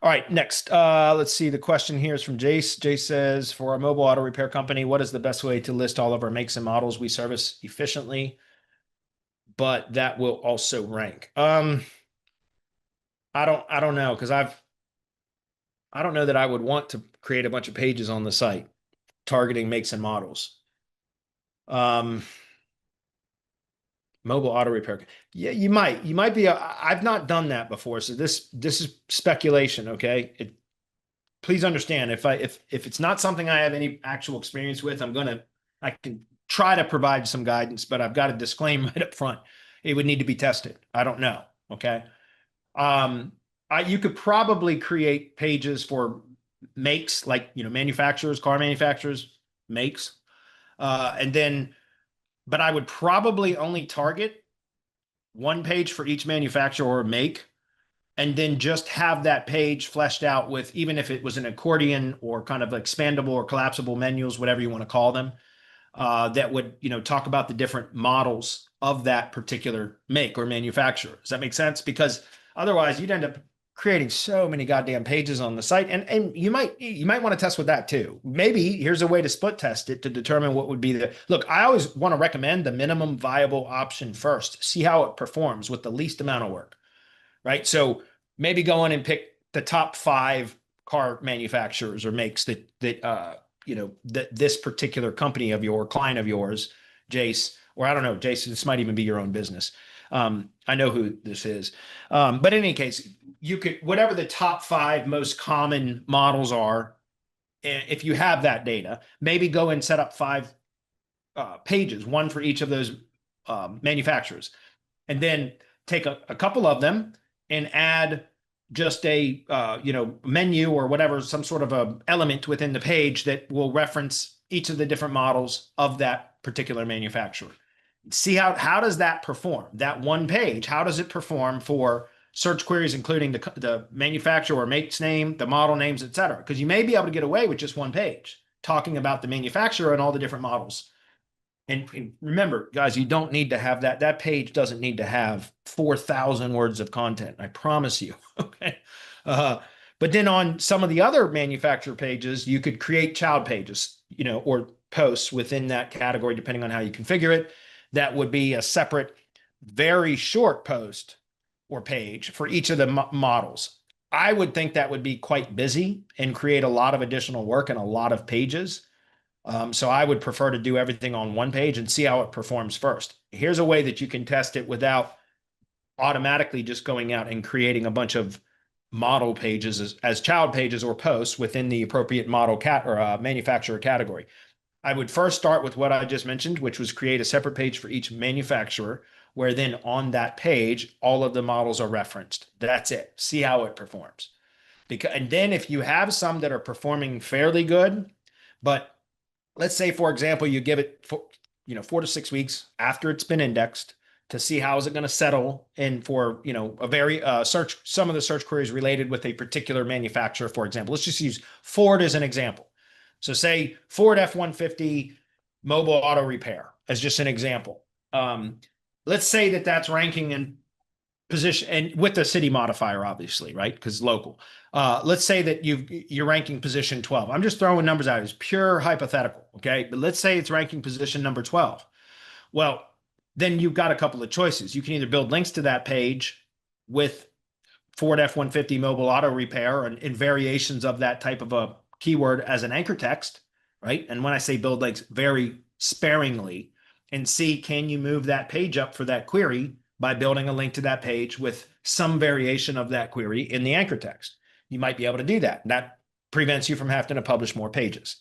All right, next. Let's see. The question here is from Jace. Jace says, for our mobile auto repair company, what is the best way to list all of our makes and models we service efficiently, but that will also rank? I don't know because I don't know that I would want to create a bunch of pages on the site targeting makes and models. Um, Mobile auto repair. Yeah, you might be. I've not done that before, so this is speculation. Okay, please understand if it's not something I have any actual experience with, I can try to provide some guidance, but I've got to disclaim right up front. It would need to be tested. I don't know. Okay. Um, you could probably create pages for makes, like, manufacturers, car manufacturers, makes, and then, but I would probably only target one page for each manufacturer or make, and then just have that page fleshed out with, even if it was an accordion or kind of expandable or collapsible menus, whatever you want to call them, that would, talk about the different models of that particular make or manufacturer. Does that make sense? Because otherwise you'd end up creating so many goddamn pages on the site. And you might want to test with that too. Maybe here's a way to split test it to determine what would be look, I always want to recommend the minimum viable option first, see how it performs with the least amount of work, right? So maybe go in and pick the top 5 car manufacturers or makes that this particular company of your client of yours, Jace, or I don't know, Jace, this might even be your own business. I know who this is. But in any case, you could, whatever the top 5 most common models are, if you have that data, maybe go and set up 5 pages, one for each of those manufacturers, and then take a couple of them and add just a menu or whatever, some sort of a element within the page that will reference each of the different models of that particular manufacturer. See how does that perform? That one page, how does it perform for search queries, including the manufacturer or makes name, the model names, et cetera? Because you may be able to get away with just one page talking about the manufacturer and all the different models. And remember, guys, you don't need to have that. That page doesn't need to have 4,000 words of content. I promise you. Okay. But then on some of the other manufacturer pages, you could create child pages, or posts within that category, depending on how you configure it. That would be a separate, very short post or page for each of the models. I would think that would be quite busy and create a lot of additional work and a lot of pages. So I would prefer to do everything on one page and see how it performs first. Here's a way that you can test it without automatically just going out and creating a bunch of model pages as child pages or posts within the appropriate model manufacturer category. I would first start with what I just mentioned, which was create a separate page for each manufacturer, where then on that page, all of the models are referenced. That's it. See how it performs. And then if you have some that are performing fairly good, but let's say, for example, you give it 4 to 6 weeks after it's been indexed to see how is it going to settle in for, a very some of the search queries related with a particular manufacturer. For example, let's just use Ford as an example. So say Ford F-150 mobile auto repair as just an example. Let's say that that's ranking in position, and with the city modifier, obviously, right? Because local. Let's say that you're ranking position 12. I'm just throwing numbers out. It's pure hypothetical, okay? But let's say it's ranking position number 12. Well, then you've got a couple of choices. You can either build links to that page with Ford F-150 mobile auto repair and variations of that type of a keyword as an anchor text, right? And when I say build links, very sparingly, and see, can you move that page up for that query by building a link to that page with some variation of that query in the anchor text. You might be able to do that. That prevents you from having to publish more pages.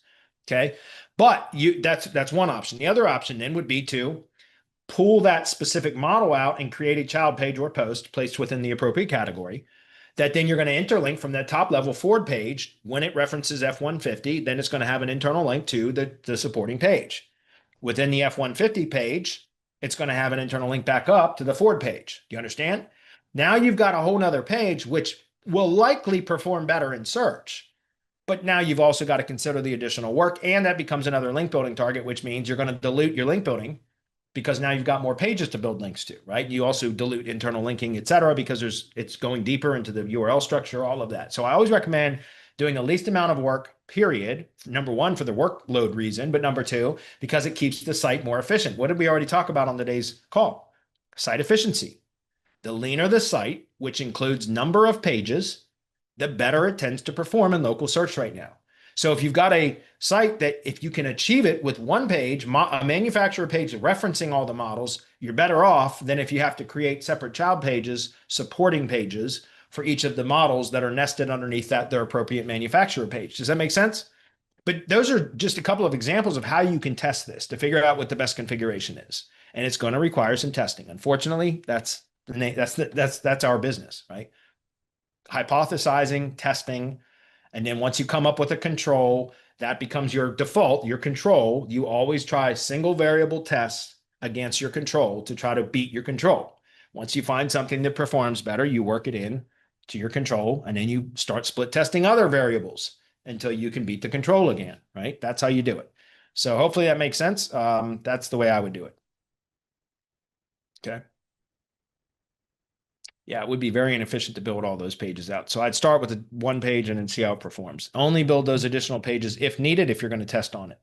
Okay. But that's one option. The other option then would be to pull that specific model out and create a child page or post placed within the appropriate category that then you're going to interlink from that top level Ford page. When it references F-150, then it's going to have an internal link to the supporting page. Within the F-150 page, it's going to have an internal link back up to the Ford page. Do you understand? Now you've got a whole nother page, which will likely perform better in search. But now you've also got to consider the additional work, and that becomes another link building target, which means you're going to dilute your link building because now you've got more pages to build links to, right? You also dilute internal linking, et cetera, because it's going deeper into the URL structure, all of that. So I always recommend doing the least amount of work, period. Number one, for the workload reason, but number two, because it keeps the site more efficient. What did we already talk about on today's call? Site efficiency. The leaner the site, which includes number of pages, the better it tends to perform in local search right now. So if you've got a site that if you can achieve it with one page, a manufacturer page referencing all the models, you're better off than if you have to create separate child pages, supporting pages for each of the models that are nested underneath their appropriate manufacturer page. Does that make sense? But those are just a couple of examples of how you can test this to figure out what the best configuration is. And it's going to require some testing. Unfortunately, that's our business, right? Hypothesizing, testing, and then once you come up with a control, that becomes your default, your control. You always try single variable tests against your control to try to beat your control. Once you find something that performs better, you work it in to your control, and then you start split testing other variables until you can beat the control again, right? That's how you do it. So hopefully that makes sense. That's the way I would do it. Okay. Yeah, it would be very inefficient to build all those pages out. So I'd start with one page and then see how it performs. Only build those additional pages if needed, if you're going to test on it.